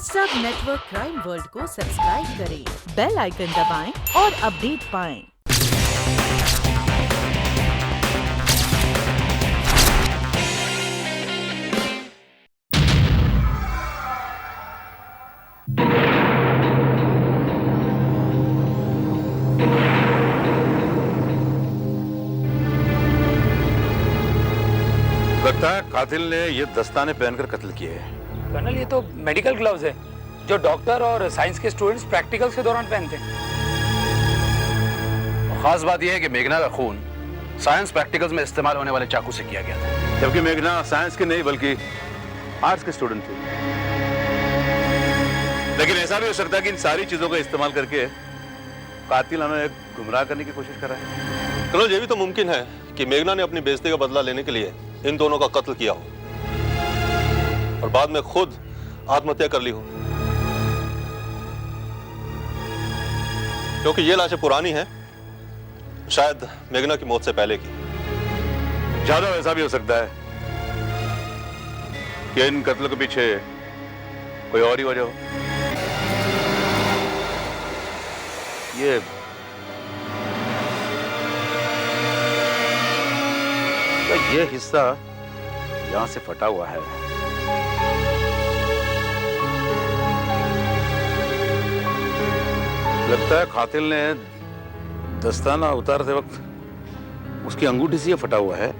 सब network crime world को subscribe करें, बेल आइकन दबाएं और अपडेट पाएं। लगता है कातिल ने ये दस्ताने पहनकर कत्ल किए हैं। कर्नल, ये तो मेडिकल ग्लव्स है जो डॉक्टर और साइंस के स्टूडेंट्स प्रैक्टिकल्स के दौरान पहनते हैं। खास बात यह है कि मेघना का खून साइंस प्रैक्टिकल्स में इस्तेमाल होने वाले चाकू से किया गया था, जबकि मेघना साइंस के नहीं बल्कि आर्ट्स के स्टूडेंट थे। लेकिन ऐसा भी हो सकता है कि इन सारी चीजों का इस्तेमाल करके कातिल हमें गुमराह करने की कोशिश कर रहा है। कर्नल, ये भी तो मुमकिन है कि मेघना ने अपनी बेइज्जती का बदला लेने के लिए इन दोनों का कत्ल किया हो और बाद में खुद आत्महत्या कर ली हो, क्योंकि ये लाशें पुरानी हैं, शायद मेघना की मौत से पहले की। ज्यादा ऐसा भी हो सकता है कि इन कत्लों के पीछे कोई और ही वजह हो। ये हिस्सा यहां से फटा हुआ है। लगता है कातिल ने दस्ताना उतारते वक्त उसकी अंगूठी से ये फटा हुआ है।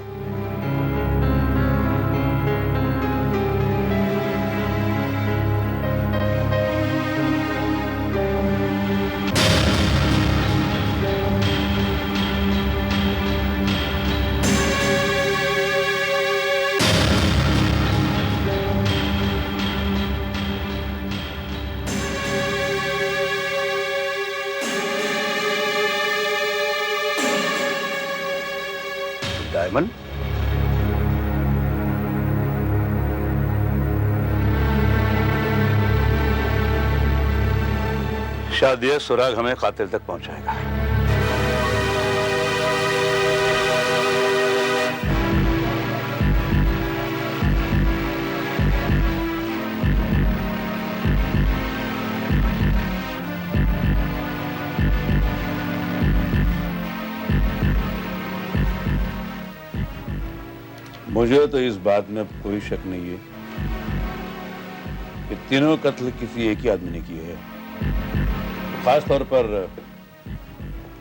डायमंड, शायद यह सुराग हमें कातिल तक पहुंचाएगा। मुझे तो इस बात में कोई शक नहीं है कि तीनों कत्ल किसी एक ही आदमी ने किए हैं। खास तौर पर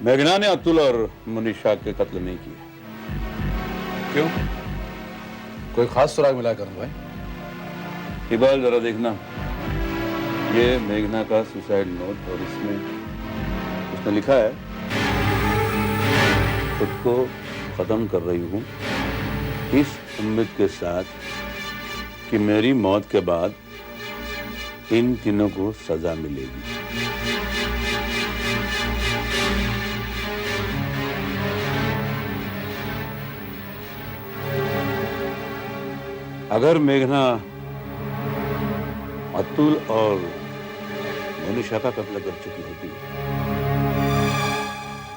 मेघना ने अतुल और मनीषा के कत्ल नहीं किए। क्यों? कोई खास सुराग मिला करण भाई? इकबाल, जरा देखना, ये मेघना का सुसाइड नोट और इसमें उसने लिखा है, खुद को खत्म कर रही हूं इस उम्मीद के साथ कि मेरी मौत के बाद इन तीनों को सजा मिलेगी। अगर मेघना अतुल और मनीषा का कत्ल कर चुकी होती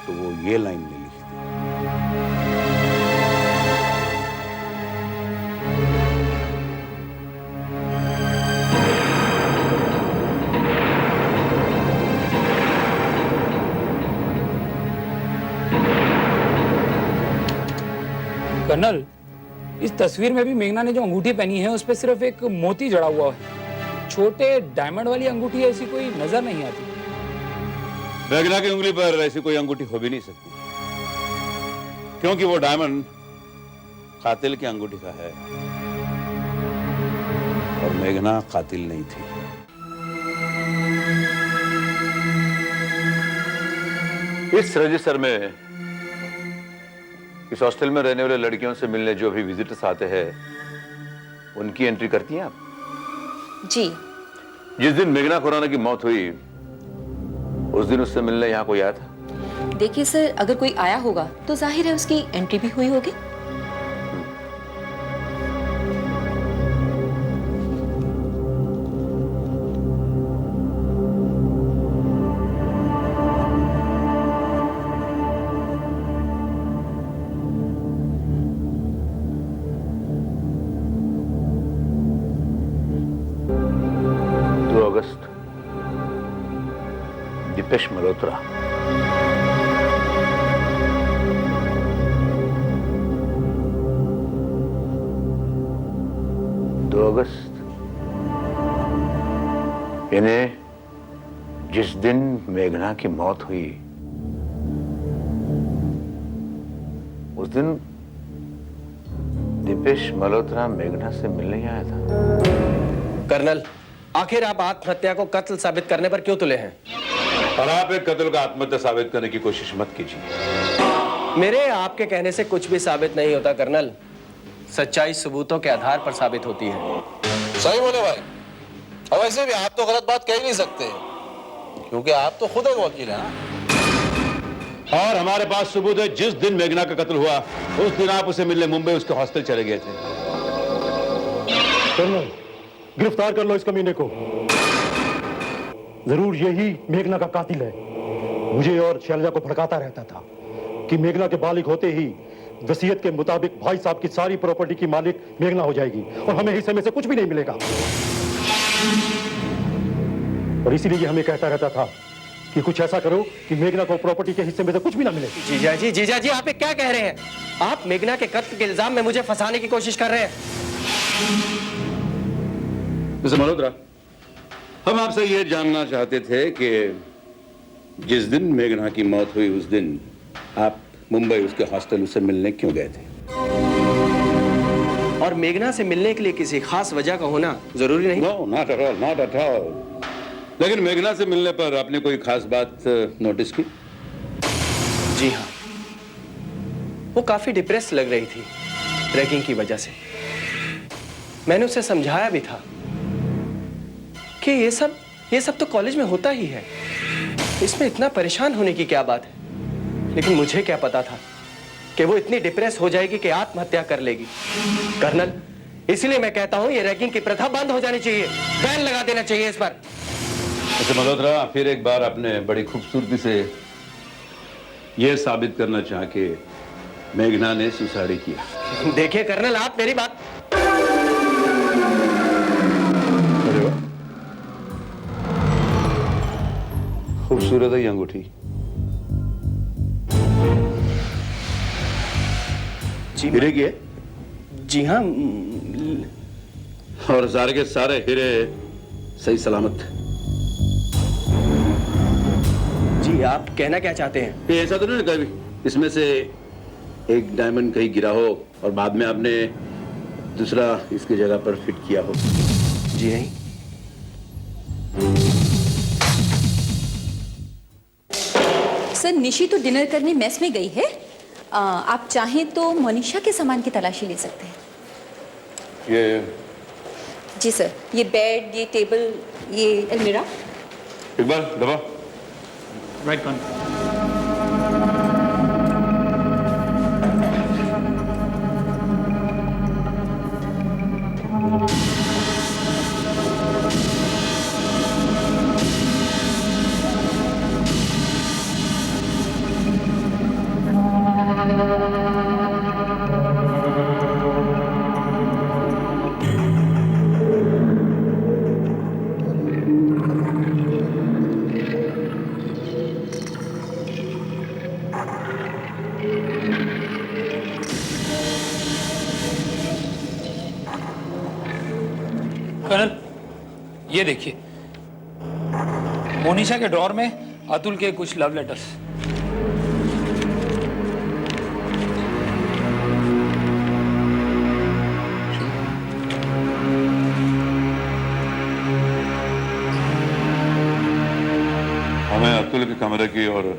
तो वो ये लाइन नहीं लिखती। कर्नल, इस तस्वीर में भी मेघना ने जो अंगूठी पहनी है उस पर सिर्फ एक मोती जड़ा हुआ है। छोटे डायमंड वाली अंगूठी ऐसी कोई नजर नहीं आती। मेघना की उंगली पर ऐसी कोई अंगूठी हो भी नहीं सकती, क्योंकि वो डायमंड कातिल की अंगूठी का है और मेघना कातिल नहीं थी। इस रजिस्टर में इस हॉस्टल में रहने वाले लड़कियों से मिलने जो भी विजिटर्स आते हैं उनकी एंट्री करती हैं आप? जी। जिस दिन मेघना खुराना की मौत हुई उस दिन उससे मिलने यहाँ कोई आया था? देखिए सर, अगर कोई आया होगा तो जाहिर है उसकी एंट्री भी हुई होगी। अगस्त, दीपेश मल्होत्रा। 2 अगस्त, इन्हें जिस दिन मेघना की मौत हुई उस दिन दीपेश मल्होत्रा मेघना से मिलने आया था। कर्नल, आखिर आप आत्महत्या को कत्ल साबित करने पर क्यों तुले हैं? और आप एक कत्ल का आत्महत्या साबित करने की कोशिश मत कीजिए। मेरे आपके कहने से कुछ भी साबित नहीं होता कर्नल। सच्चाई सबूतों के आधार पर साबित होती है। सही बोले भाई। और वैसे भी आप तो गलत बात कह ही नहीं सकते, क्योंकि आप तो खुद एक वकील है ना। और हमारे पास सबूत है, जिस दिन मेघना का कत्ल हुआ उस दिन आप उसे मिलने मुंबई उसके हॉस्टल चले गए थे। कर्नल, गिरफ्तार कर लो इस कमीने को। जरूर यही मेघना का कातिल है। मुझे और शैलजा को भड़काता रहता था कि मेघना के बालिग होते ही वसीयत के मुताबिक भाई साहब की सारी प्रॉपर्टी की मालिक मेघना हो जाएगी और हमें हिस्से में से कुछ भी नहीं मिलेगा। और इसीलिए हमें कहता रहता था कि कुछ ऐसा करो कि मेघना को प्रॉपर्टी के हिस्से में से कुछ भी ना मिले। जीजा जी आप ये क्या कह रहे हैं? आप मेघना के कत्ल के इल्जाम में मुझे फंसाने की कोशिश कर रहे हैं। मिस्टर मल्होत्रा, हम आपसे ये जानना चाहते थे कि जिस दिन मेघना की मौत हुई उस दिन आप मुंबई उसके हॉस्टल उससे मिलने क्यों गए थे? और मेघना से मिलने के लिए किसी खास वजह का होना जरूरी नहीं? No, not at all, not at all. लेकिन मेघना से मिलने पर आपने कोई खास बात नोटिस की? जी हाँ, वो काफी डिप्रेस लग रही थी रैगिंग की वजह से। मैंने उसे समझाया भी था कि ये सब तो कॉलेज में होता ही है, इसमें इतना परेशान होने की क्या बात है। लेकिन मुझे क्या पता था कि वो इतनी डिप्रेस हो जाएगी कि आत्महत्या कर लेगी। कर्नल, इसलिए मैं कहता हूं ये रैगिंग की प्रथा बंद हो जानी चाहिए, बैन लगा देना चाहिए इस पर। अच्छा मल्होत्रा, फिर एक बार आपने बड़ी खूबसूरती से यह साबित करना चाहा कि मेघना ने सुसाइड किया। देखिए कर्नल, आप मेरी बात। अरे वाह, खूबसूरत है ये अंगूठी। हीरे की है? जी हाँ। और सारे के सारे हीरे सही सलामत। जी आप कहना क्या चाहते हैं? ये ऐसा तो नहीं ना कभी इसमें से एक डायमंड कहीं गिरा हो और बाद में आपने दूसरा इसकी जगह पर फिट किया हो? जी नहीं। सर, निशी तो डिनर करने मेस में गई है। आप चाहें तो मोनिशा के सामान की तलाशी ले सकते हैं। ये जी सर, ये बेड, ये टेबल, ये अलमीरा। एक बार दबा। राइट कौन? कर्नल, ये देखिए, मोनिशा के ड्रॉर में अतुल के कुछ लव लेटर्स। हमें अतुल के कमरे की और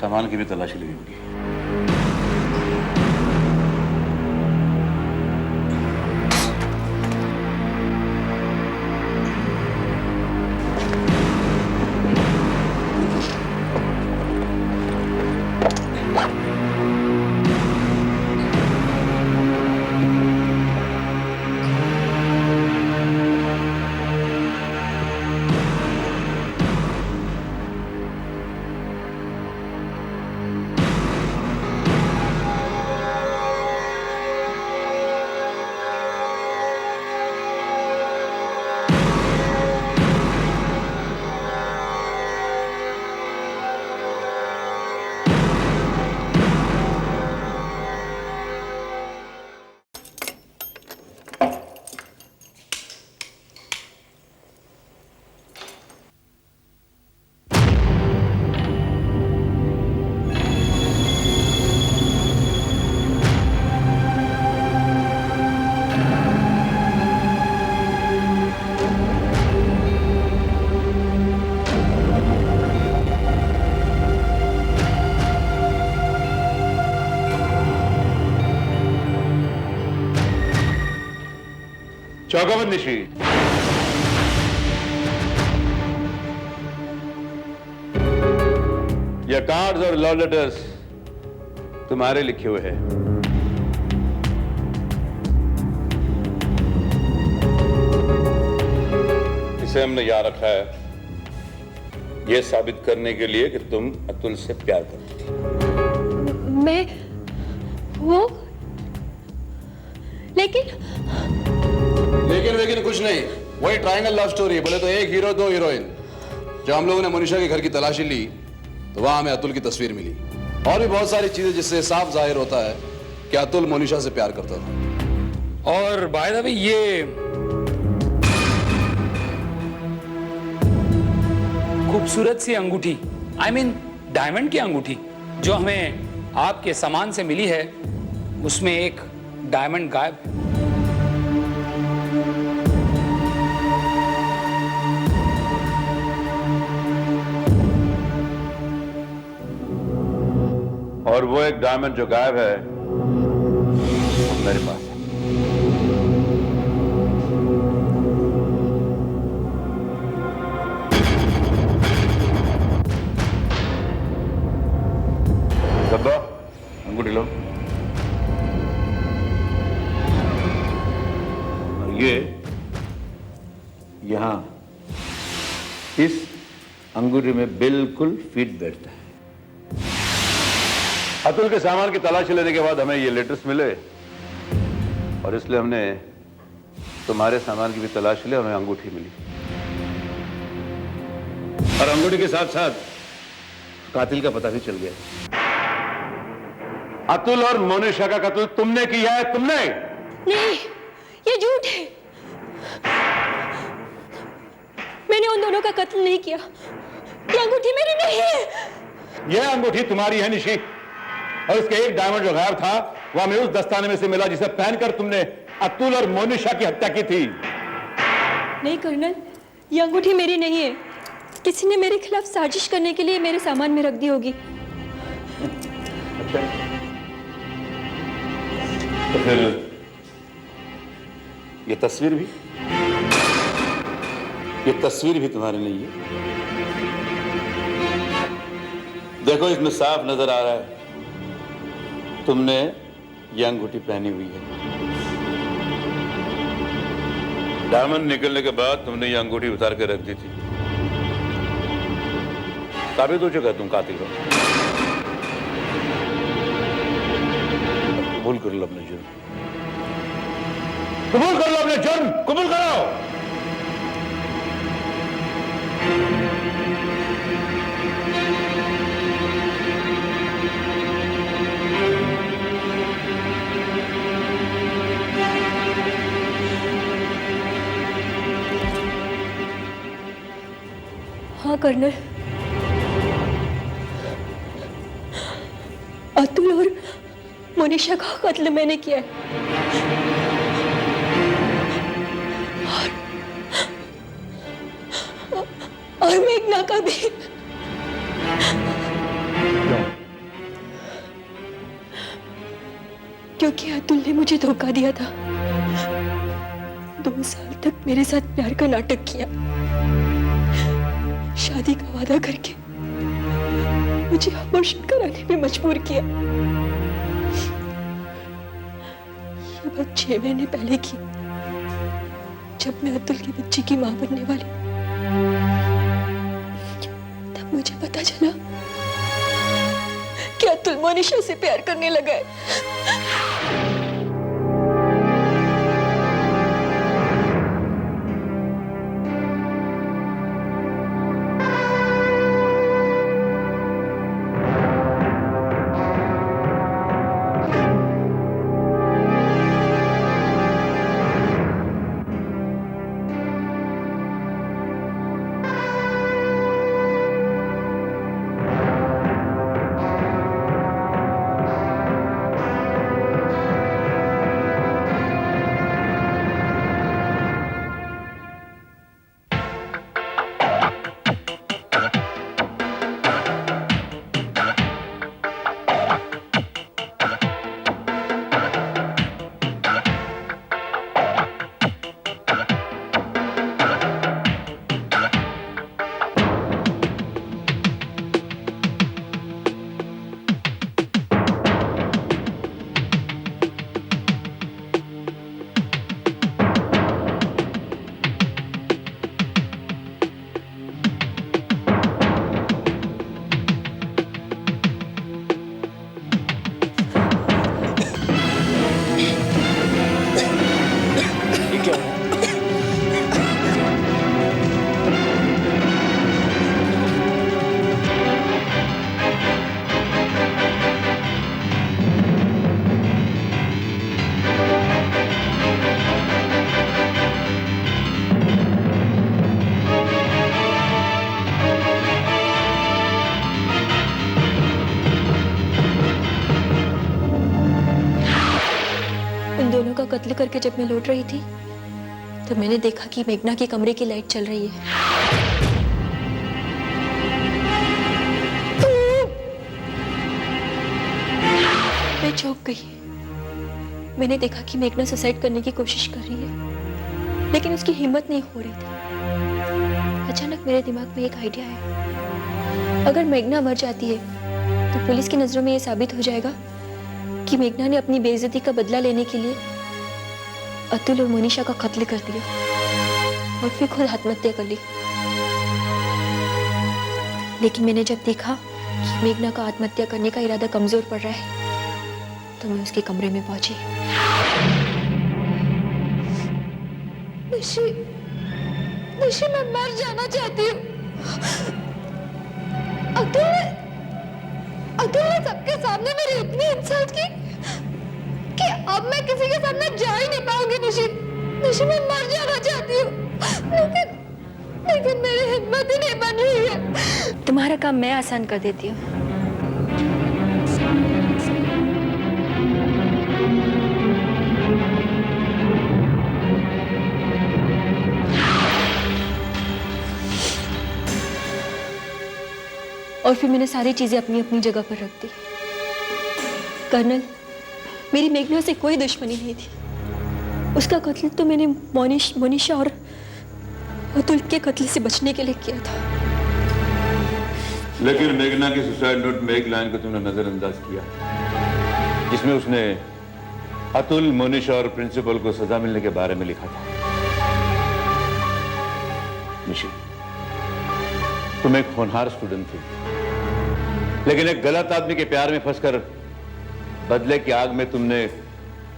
सामान की भी तलाशी लेनी होगी। चौंको मत निशी। ये कार्ड्स और लव लेटर्स तुम्हारे लिखे हुए हैं। इसे हमने याद रखा है यह साबित करने के लिए कि तुम अतुल से प्यार करती थी। मैं वो लेकिन लेकिन कुछ नहीं, वही ट्रायंगल लव स्टोरी। बोले तो एक हीरो दो हीरोइन। जब हम लोगों ने मनीषा के घर की तलाशी ली तो वहां हमें अतुल की तस्वीर मिली और भी बहुत सारी चीजें जिससे साफ जाहिर होता है कि अतुल मनीषा से प्यार करता था। और बाय द वे ये खूबसूरत सी अंगूठी, आई मीन डायमंड की अंगूठी जो हमें आपके सामान से मिली है, उसमें एक डायमंड गायब है। और वो एक डायमंड जो गायब है वो मेरे पास है। डब्बा, अंगूठी लो। और ये यहां इस अंगूठी में बिल्कुल फिट बैठता है। अतुल के सामान की तलाशी लेने के बाद हमें ये लेटर्स मिले और इसलिए हमने तुम्हारे सामान की भी तलाशी ली और हमें अंगूठी मिली। और अंगूठी के साथ साथ कातिल का पता भी चल गया। अतुल और मोनिशा का कत्ल तुमने किया है, तुमने। नहीं, ये झूठ है। मैंने उन दोनों का कत्ल नहीं किया। ये अंगूठी मेरी नहीं है। यह अंगूठी तुम्हारी है निशी, और इसके एक डायमंड जो गायब था वह हमें उस दस्ताने में से मिला जिसे पहनकर तुमने अतुल और मोनिशा की हत्या की थी। नहीं कर्नल, ये अंगूठी मेरी नहीं है। किसी ने मेरे खिलाफ साजिश करने के लिए मेरे सामान में रख दी होगी। अच्छा, तो फिर ये तस्वीर भी तुम्हारी नहीं है। देखो, इसमें साफ नजर आ रहा है तुमने ये अंगूठी पहनी हुई है। डायमंड निकलने के बाद तुमने ये अंगूठी उतार के रख दी थी। साबित हो चुका तुम कातिल हो। कबूल कर लो अपने जुर्म, कबूल कर लो अपने जुर्म, कबूल करो। हाँ कर्नल, अतुल और मोनिशा का कत्ल मैंने किया है। और मेघना का भी। क्योंकि अतुल ने मुझे धोखा दिया था। 2 साल तक मेरे साथ प्यार का नाटक किया, शादी का वादा करके मुझे अबॉर्शन कराने में मजबूर किया। ये बात 6 महीने पहले की, जब मैं अतुल की बच्ची की मां बनने वाली, तब मुझे पता चला कि अतुल मोनिशा से प्यार करने लगा है। कत्ल करके जब मैं लौट रही थी तो मैंने देखा कि मेघना के कमरे की लाइट चल रही है। मैं चौंक गई। मैंने देखा कि मेघना सुसाइड करने की कोशिश कर रही है, लेकिन उसकी हिम्मत नहीं हो रही थी। अचानक मेरे दिमाग में एक आइडिया आया। अगर मेघना मर जाती है तो पुलिस की नजरों में यह साबित हो जाएगा कि मेघना ने अपनी बेइज्जती का बदला लेने के लिए अतुल और मोनिशा का कत्ल कर दिया और फिर खुद आत्महत्या कर ली। लेकिन मैंने जब देखा कि मेघना का आत्महत्या करने का इरादा कमजोर पड़ रहा है तो मैं उसके कमरे में पहुंची। निशी, निशी, मैं मर जाना चाहती हूँ। अतुल ने सबके सामने मेरी इतनी इंसल्ट की कि अब मैं किसी के सामने जा ही नहीं पाऊंगी। निशी, निशी, मैं मर जाना चाहती हूँ, लेकिन मेरी हिम्मत ही नहीं बन रही है। तुम्हारा काम मैं आसान कर देती हूँ। और फिर मैंने सारी चीजें अपनी अपनी जगह पर रख दी। कर्नल, मेरी मेघना से कोई दुश्मनी नहीं थी। उसका कत्ल तो मैंने मोनिशा और अतुल के कत्ल से बचने के लिए किया था। लेकिन मेघना के सुसाइड नोट में एक लाइन को तुमने नजरअंदाज किया, जिसमें उसने अतुल, मोनिशा और प्रिंसिपल को सजा मिलने के बारे में लिखा था। निशी, तुम एक होनहार स्टूडेंट थी, लेकिन एक गलत आदमी के प्यार में फंसकर बदले की आग में तुमने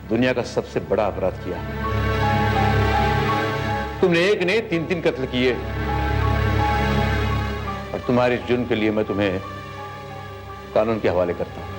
दुनिया का सबसे बड़ा अपराध किया। तुमने एक ने 3 कत्ल किए, और तुम्हारे इस जुर्म के लिए मैं तुम्हें कानून के हवाले करता हूं।